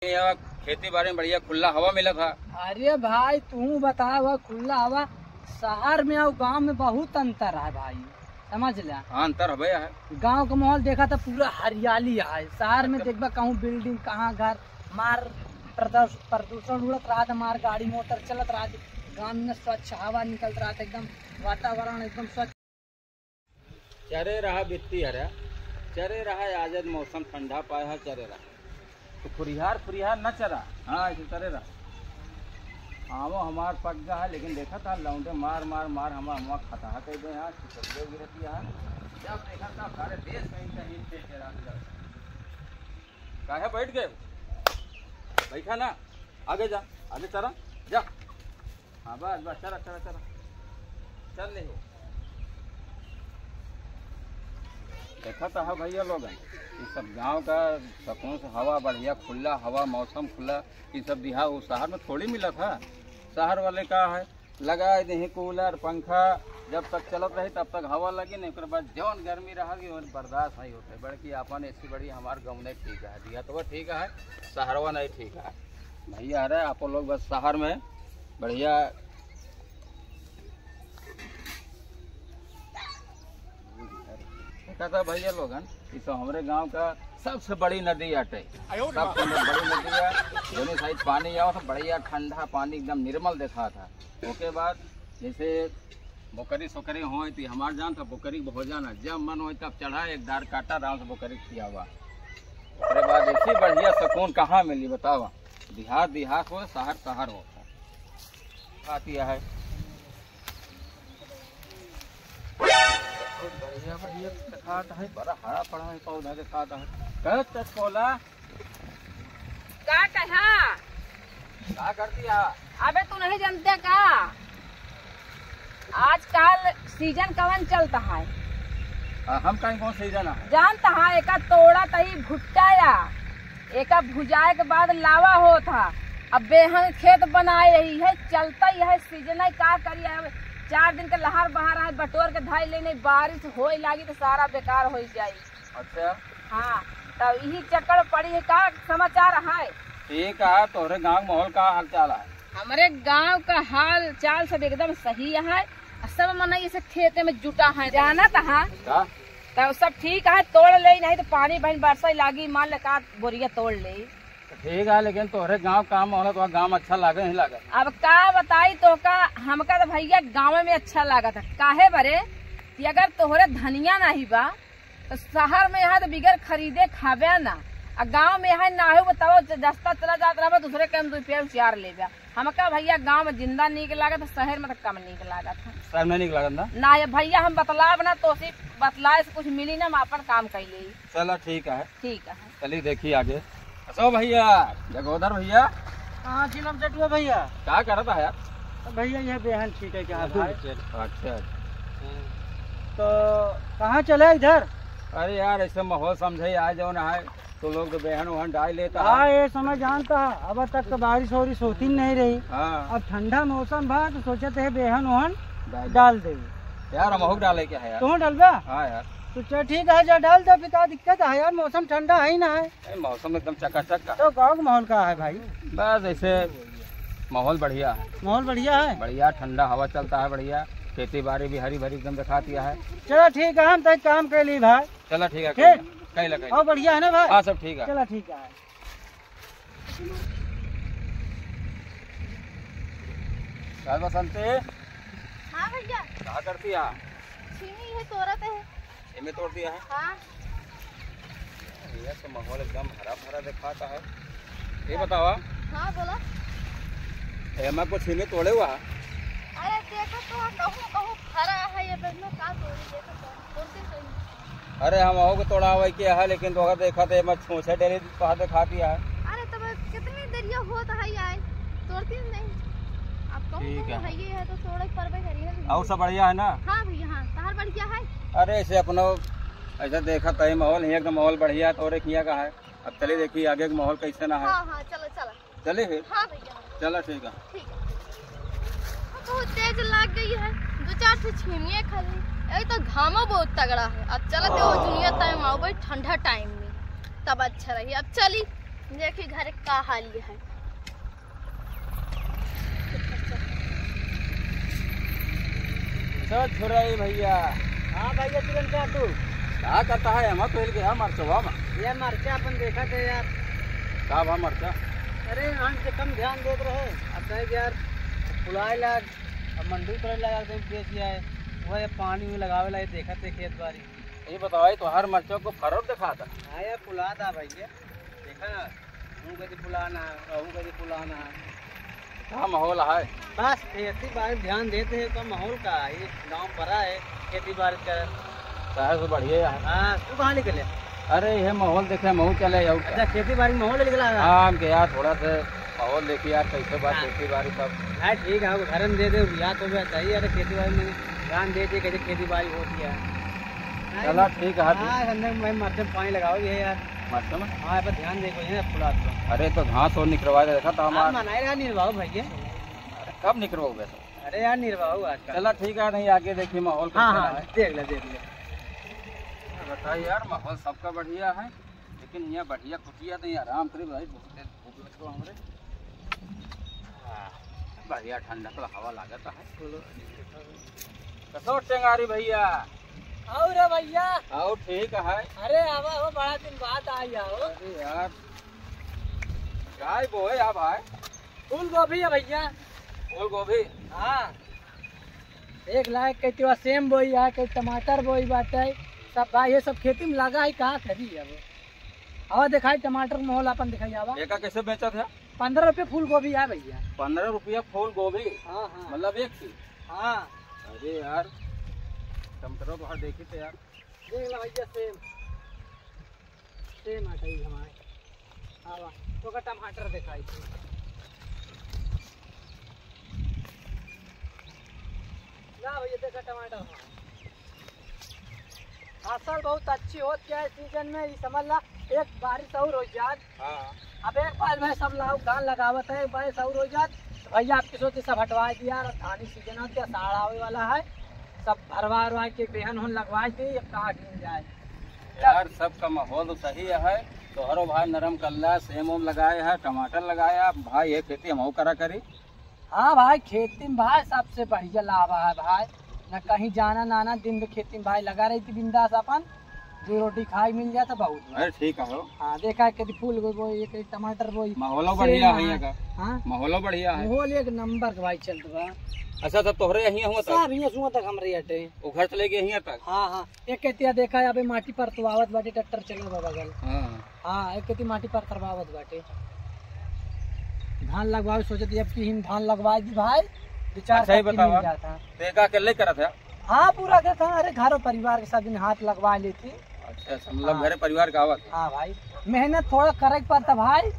यहाँ खेती बाड़ी में बढ़िया खुला हवा मिला था। अरे भाई तू बता, हुआ खुला हवा शहर में और गांव में बहुत अंतर है भाई, समझ ले। हाँ अंतर है। गांव का माहौल देखा था पूरा हरियाली है, शहर में देखबा कहूँ बिल्डिंग कहाँ घर, मार प्रदूषण उड़त रहा था, मार गाड़ी मोटर चलत रहा था। गाँव में स्वच्छ हवा निकल रहा था, एकदम वातावरण एकदम स्वच्छ। चरे रहा बित्ती हरा, चरे रहा आजाद मौसम ठंडा पाया है, चरे रहा तो फुरिहार न चरा। हाँ ऐसे चरे रहा। हाँ वो हमार पक गया है, लेकिन देखा था लौंडे मार मार मार हमारा खाता है कहीं यहाँ गिरती है। जब देखा था सारे देश कहीं कहीं थे चरा काहे बैठ गए, बैठा ना, आगे जा, आगे चरा जा। हाँ बस बस चला चला चला चल ले। देखा था भैया लोग ये सब गांव का सुकून से हवा बढ़िया खुला हवा मौसम खुला, ये सब दिहा वो शहर में थोड़ी मिला था। शहर वाले का है लगा दे कूलर पंखा, जब तक चलत रही तब तक हवा लगी, नहीं उसके बाद जौन गर्मी रहा बर्दाश्त नहीं होते। बल्कि अपन ऐसी बड़ी हमारे गाँव नहीं ठीक है, दिया तो वह ठीक है, शहरवा नहीं ठीक है भैया। अरे आप लोग बस शहर में बढ़िया कहता भैया लोगन इस हमारे गांव का सबसे बड़ी नदी अटे, सबसे बड़ी नदी है। दोनों साइड पानी आओ तो बढ़िया ठंडा पानी एकदम निर्मल देखा था। उसके बाद जैसे बोकरी सोकरी हो तो हमारे जान था बोकरी भोजन है, जब मन हो तब चढ़ा एक दार काटा आराम से बोकरी किया हुआ। उसके बाद ऐसी बढ़िया सुकून कहाँ मिली बतावा। देहात देहात हो, शहर शहर हो आती है। बढ़िया बढ़िया खाट है, बड़ा हरा पड़ा है पौधा के खाट है। क्या करती है? अबे तू नहीं जानते का आजकल सीजन कवन चलता है? हम कहीं कौन सीजन है जानता है? एक तोड़ा तही भुट्टा या एक भुजाए के बाद लावा हो था। अब बेहन खेत बनाए यही है, चलता ही है सीजन है। का करिए 4 दिन के लहर बहार है, बटोर के धाई लेने बारिश हो लगी तो सारा बेकार हो जाये। अच्छा हाँ तो यही चक्कर पड़ी है। का समाचार है? ठीक है, तोहरे गाँव माहौल का हाल चाल है? हमारे गांव का हाल चाल सब एकदम सही है, सब मन इसे खेते में जुटा है। जाना था तो सब ठीक है, तोड़ ले, नहीं तो पानी बहन बरसा लागी, मान ले का बोरिया तोड़ ले। ठीक है, लेकिन तोहरे गांव काम माहौल तो गांव अच्छा लागे नहीं लागे? अब का बताई तो का, हमका तो भैया गाँव में अच्छा लगा था। काहे बरे कि अगर तोहरे धनिया नहीं बा तो शहर में यहाँ तो बिगर खरीदे खावे ना, और गाँव में यहाँ ना हो बताओ, रास्ता चला जाता रहा दूसरे कम 2 रुपया 4 ले। हमका भैया गाँव में जिंदा नीक लागत, शहर में तो कम नीक लागत है। शहर में नीक लागत ना ये भैया हम बतलाब ना तो सिर्फ बतलाए से कुछ मिली ना, हम अपन काम कर ले। चलो ठीक है, ठीक है, चलिए देखिए आगे। अच्छा भैया जगोदर भैया। हाँ जी नम चटुआ भैया। क्या कर रहा है यार? तो भैया यह बेहन ठीक है क्या? अच्छा तो कहाँ चले इधर? अरे यार ऐसे माहौल समझे आ जाओ ना है तो लोग तो बेहन वहन डाल लेता है। हाँ ये समय जानता है, अब तक तो बारिश वारिश होती नहीं रही। हाँ अब ठंडा मौसम भा तो सोचते है बेहन वहन डाल दे यार। हम डाले क्या है यार? तुम डलबा? हाँ यार तो चल ठीक है, जा डाल दो, फिर क्या दिक्कत है यार? मौसम ठंडा है ही ना है, मौसम एकदम चकाचक का। तो गाँव का माहौल का है भाई? बस ऐसे माहौल बढ़िया है, माहौल बढ़िया है, बढ़िया ठंडा हवा चलता है, बढ़िया खेती बाड़ी भी हरी भरी एकदम दिखाती है। चलो ठीक है, हम तो काम कर ली भाई। चलो ठीक है, ठीक कहीं लगे और बढ़िया है ना भाई? हाँ सब ठीक है। चलो ठीक है। बसंती हाँ भैया, क्या करती है? छीनी है तोड़ते है। इनमें तोड़ दिया है? हाँ ये तो माहौल एकदम हरा भरा दिखाता है। ये बताओ हाँ बोला। मैं कुछ इन्हें तोड़े हुआ? अरे देखो तो कहूँ कहूँ खरा है ये बेचना का तोड़ी, देखो तो तोड़ते सही। अरे हम आओ तोड़ा हुआ क्या है, लेकिन तो अगर देखा तो मैं छूछे डेली पहाड़ दिखाती है। अरे तब कितनी देरिया होता है यार, तोड़ती नहीं। अब कहूँ ठीक तो है। ये है तो थोड़ा परवे करिए। और सब बढ़िया है ना? हाँ भैया हाँ, तार बढ़िया है। अरे ऐसे अपना ऐसा देखा तो माहौल यहाँ का माहौल बढ़िया है, तोरे किया का है। अब चलिए देखिए आगे का माहौल कैसे ना है। हाँ हाँ चलो चलो चलिए फिर। हाँ भैया चलो ठीक है। ठीक है। बहुत तेज लग गई है, 2-4 से छीनिए खाली। एक तो घामो बहुत तगड़ा है। अब चलते हो जुनिया टाइम आओ भाई, ठंडा टाइम में तब अच्छा रही। अब चली देखिए घर का हाल ये है। सब छोड़ा भैया। हाँ भैया तुरंत क्या तू क्या करता है हम तो हिल गया मरचवा में। ये मरचा अपन देखा थे यार। का भा मरचा? अरे हम से कम ध्यान देते रहे। अब कहे यार फुलाए लाग अब मंडी पर लगा के बेच लिया है। वह ये पानी में लगावे ला देखा थे खेत बारी। ये बताओ तो हर मरचा को फरोख दिखा था। हाँ यार फुला था भैया। देखा ना हूँ कभी फुलाना है हूँ कभी फुलाना है। क्या माहौल है? बस खेती बाड़ी ध्यान देते हैं तो माहौल का ये गाँव भरा है खेती बाड़ी का। शहर से बढ़िया है। हाँ तू कहाँ निकले? अरे ये माहौल देखे महू चले जाऊ। अच्छा खेती बाड़ी में माहौल निकला है। हाँ के यार थोड़ा सा माहौल देखिए यार कैसे बात हाँ। खेती बाड़ी सब। हाँ ठीक है घर में दे दे या तो भी चाहिए। अरे खेती बाड़ी में ध्यान दे दे कैसे खेती बाड़ी होती है। चला ठीक है। हाँ अंदर में मरते पानी लगाओगे यार मरचा में। हाँ पर ध्यान देखो ये फुला दो। अरे तो घास और निकलवा दे देखा था हाँ हमारा। मनाए रहा निर्वाह भैया। कब निकलवाओगे? अरे यार निर्वाह आजकल। चला ठीक है नहीं आगे देखिए माहौल हाँ कैसा हाँ है। देख ले देख ले। बताइए यार माहौल सबका बढ़िया है लेकिन यहाँ बढ़िया कुटिया नहीं आराम करे भाई बहुत तेज धूप लगता हमरे। बढ़िया ठंडा का हवा लागत है। कसो टेंगारी भैया। और रे भैया। आओ ठीक है। अरे आवा हो बड़ा दिन बाद आई आओ। अरे यार काय बोए आप आए? फूल गोभी है भैया। फूल गोभी। हाँ एक लाख कई सेम बोई है कई टमाटर बोई बाटे सब भाई ये सब खेती में लगा है। कहाँ करी अब हवा दिखाई टमाटर माहौल अपन दिखाई आवा। एका कैसे बेचा था? 15 रुपये फूल गोभी है भैया। 15 रुपया फूल गोभी? हाँ हाँ मतलब एक की? हाँ अरे यार टमाटर तो हर देखी थे यार। देख लो भैया सेम सेम हटाई हमारे। हाँ तो का टमाटर दिखाई थी। ना भैया देखा टमाटर फसल बहुत अच्छी होती है सीजन में। ये समझ ला एक बारिश और हो जात। हाँ अब एक बार भाई सब लाओ धान लगावत है एक बारिश और हो जात तो भैया आपकी सोचे सब हटवा दिया। धानी सीजन होती है साड़ आवे वाला है सब भरवा उरवा के बेहन होन लगवा दी कहाँ गिन जाए। यार सबका माहौल तो सही है। तो हरो भाई नरम कल्ला सेम ओम लगाए है टमाटर लगाया भाई ये खेती हम करा करी। हाँ भाई खेती में भाई सबसे बढ़िया लाभ है भाई। न कहीं जाना नाना दिन में खेती में भाई लगा रही थी बिंदास अपन दो रोटी खाई मिल जाता बहुत। अरे ठीक है। हाँ देखा कभी फूल बोई कभी टमाटर बोई। माहौल बढ़िया है यहाँ का। हाँ माहौल बढ़िया है। माहौल एक नंबर का भाई चल रहा। अच्छा तब तोहरे यहीं हुआ था? सब यहाँ सुबह तक हमारे अटे। वो घर चले गए यहीं तक? हाँ हाँ एक कहती देखा है अभी माटी पर तुआवत बाटे ट्रैक्टर चले बगल। हाँ हाँ एक कहती माटी पर तरवावत बाटे धान लगवाओ सोचती अब की धान लगवा दी भाई विचार अच्छा ही बतावा। जाता। देखा के ले करा था? हाँ पूरा क्या था। अरे घर परिवार के साथ दिन हाथ लगवा लेती। अच्छा मतलब घर परिवार का आवत। हाँ भाई मेहनत थोड़ा करे पड़ता भाई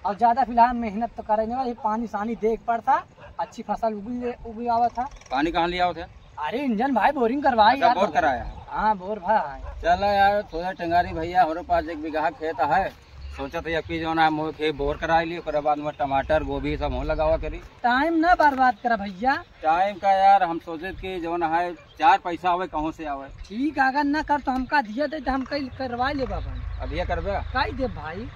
और ज्यादा फिलहाल मेहनत तो करे नहीं भाई पानी सानी देख पड़ता अच्छी फसल उगी आवा था। पानी कहाँ लिया थे? अरे इंजन भाई बोरिंग करवाई अच्छा, यार। बोर कराया? हाँ बोर भाई। चलो यार थोड़ा टेंगारी भैया हमारे पास 1 बीघा खेत है। सोचा था कि जो ना मोह खेत बोर करा ली उसके बाद में टमाटर गोभी सब हो लगावा करी। टाइम ना बर्बाद करा भैया। टाइम का यार हम सोचे कि जो ना है 4 पैसा आवे कहूँ से आवे। ठीक अगर न कर तो हमका दिया दे तो हम कई करवा ले बाबा। अभी करबे कई दे भाई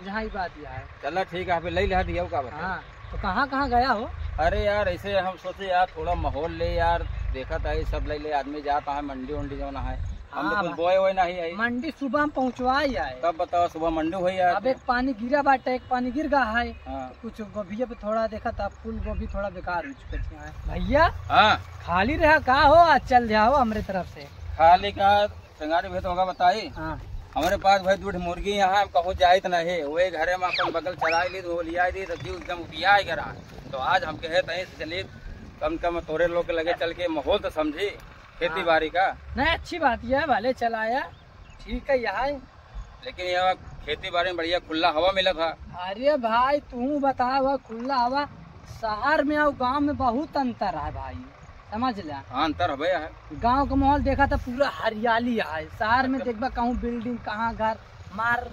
जहाँ ही बात यह है। चलो ठीक है ले लिया दिया का बता। हाँ तो कहाँ कहाँ गया हो? अरे यार ऐसे हम सोचे यार थोड़ा माहौल ले यार देखा था ये सब ले आदमी जाता है मंडी वंडी जो ना है। हम तो हाँ, कुछ बोए हुए नहीं है। मंडी सुबह में पहुँचवाई है। तब बताओ सुबह मंडी हुई यार। अब एक पानी गिरा बाटे एक पानी गिर गया है। हाँ कुछ गोभी पे थोड़ा देखा था फूल गोभी थोड़ा बेकार हो चुके हैं भैया। हाँ खाली रहा का हो आज चल जाओ हमारे तरफ से। खाली का टेंगारी भेद होगा बताई। हाँ हमारे पास भाई दूध मुर्गी यहाँ हम कहूँ जाए तो नहीं वही घरे में अपन बगल चराई ली तो लिया दी तो जीव एकदम उठिया करा। तो आज हम कहे तहीं से चलिए कम कम तोरे लोग के लगे चल के माहौल तो समझी खेती बाड़ी का। नहीं अच्छी बात यह है भले चलाया ठीक है यहाँ। लेकिन यहाँ खेती बाड़ी में बढ़िया खुला हवा मिला था। अरे भाई तू बता हुआ खुला हवा शहर में और गांव में बहुत अंतर है भाई समझ ला। हाँ अंतर है भैया। गांव का माहौल देखा था पूरा हरियाली है। शहर में देखबा कहूँ बिल्डिंग कहाँ घर मार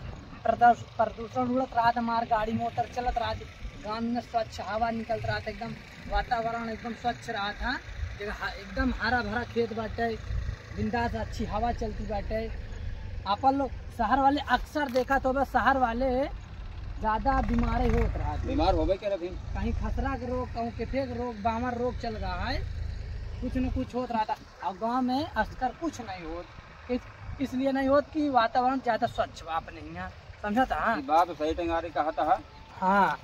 प्रदूषण उड़त रहा था मार गाड़ी मोटर चलत रहा था। गाँव में स्वच्छ हवा निकल रहा था एकदम वातावरण एकदम स्वच्छ रहा था एकदम हरा भरा खेत बाटे बिंदास अच्छी हवा चलती बाटे। अपन लोग शहर वाले अक्सर देखा तो बस शहर वाले ज्यादा बीमारी होत रहा है। बीमार होबे के रखी कहीं खसरा के रोग, कहूँ किथे के रोग, बामर रोग चल रहा है, कुछ न कुछ होत रहा था। और गांव में अस्कर कुछ नहीं होत, इसलिए नहीं होत कि वातावरण ज्यादा स्वच्छ बा अपने यहाँ, समझा था। बात तो सही टेंगारी कहा था। हाँ,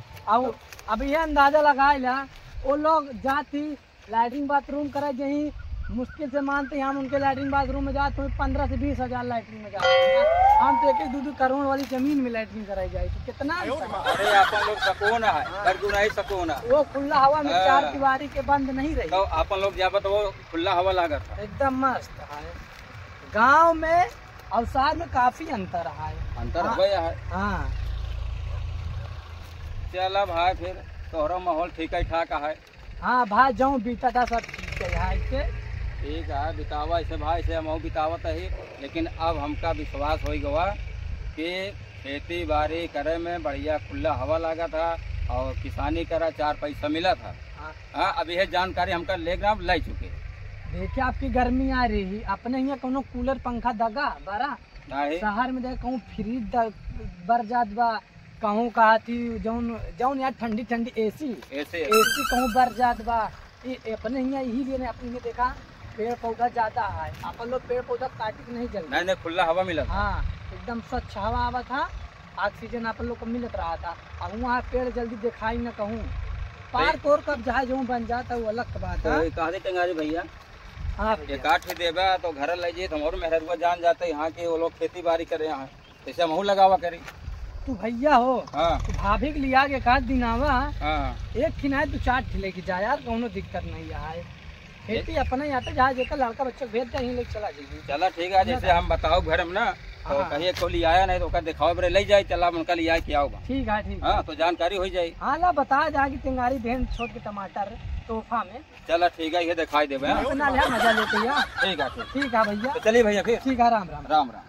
अब ये अंदाजा लगाए वो लोग जाती लैट्रिन बाथरूम करे, यही मुश्किल से मानते हम उनके लैट्रिन बाथरूम में जाते हैं 15 से 20 हजार लैट्रिन में जाते हैं। हम तो 1-2 करोड़ वाली जमीन में लैट्रिन कराई जाए तो कितना। अरे अपन लोग सकून है, नहीं सकून है। वो खुला हवा में 4 दीवारी के बंद नहीं रही तो अपन लोग जाबत वो खुला हवा लागत है, एकदम मस्त है। गांव में और शहर में काफी अंतर है। अंतर हो गया है। हाँ चला भाई, फिर तोहरा माहौल ठीक है ठाक है। हाँ भाई, जाऊँ बीता था सब ठीक है ऐसे। ठीक है, बितावा ऐसे भाई से हम बितावत है। लेकिन अब हमका विश्वास हो गवा कि खेती बाड़ी करे में बढ़िया खुला हवा लगा था और किसानी करा 4 पैसा मिला था। हाँ, अब यह जानकारी हमका लेग्राम लाई चुके। देखिए आपकी गर्मी आ रही, अपने यहाँ कोनो कूलर पंखा दगा बारा, शहर में देख कहूँ फ्रिज बर जात बा, कहूँ कहा थी जौन यार ठंडी ठंडी एसी कहूँ बर जात बा। अपने यहाँ यही लिए अपने यहाँ देखा पेड़ पौधा ज्यादा है, अपन लोग पेड़ पौधा काट के नहीं जल। नहीं खुला हवा मिला। हाँ, एकदम स्वच्छ हवा आवा था, ऑक्सीजन अपन लोग को मिलत रहा था। अब वहाँ पेड़ जल्दी दिखाई न कहूँ, पार्क और कब जहाँ जो बन जाता है वो अलग बात है। कहा टेंगारी भैया, हाँ एक आठ देवे तो घर ले जाइए, हमारे मेहरुआ जान जाते यहाँ के वो लोग खेती बाड़ी करे यहाँ, जैसे हम लगावा करी। तू भैया हो, हाँ, तू भाभी के लिया के काट दिन आवा, हाँ, एक खिनाए तू 4 खिले की जा यार, कोनो दिक्कत नहीं है। खेती अपना यहाँ पे जहाँ जेकर लड़का बच्चा भेज दे ले चला जाइए। चला ठीक है, जैसे हम बताओ घर में ना तो कहिए को लिया आया नहीं तो उसका दिखाओ बरे ले जाए, चला उनका लिया क्या होगा। ठीक है, ठीक है। हाँ, तो जानकारी हो जाए। हाँ ला बता जा कि टेंगारी भेन छोड़ के टमाटर तोहफा में। चला ठीक है, ये दिखाई देवे। अपना लिया मजा लेते हैं। ठीक है, ठीक है भैया, तो चलिए भैया फिर। ठीक है, राम राम। राम राम।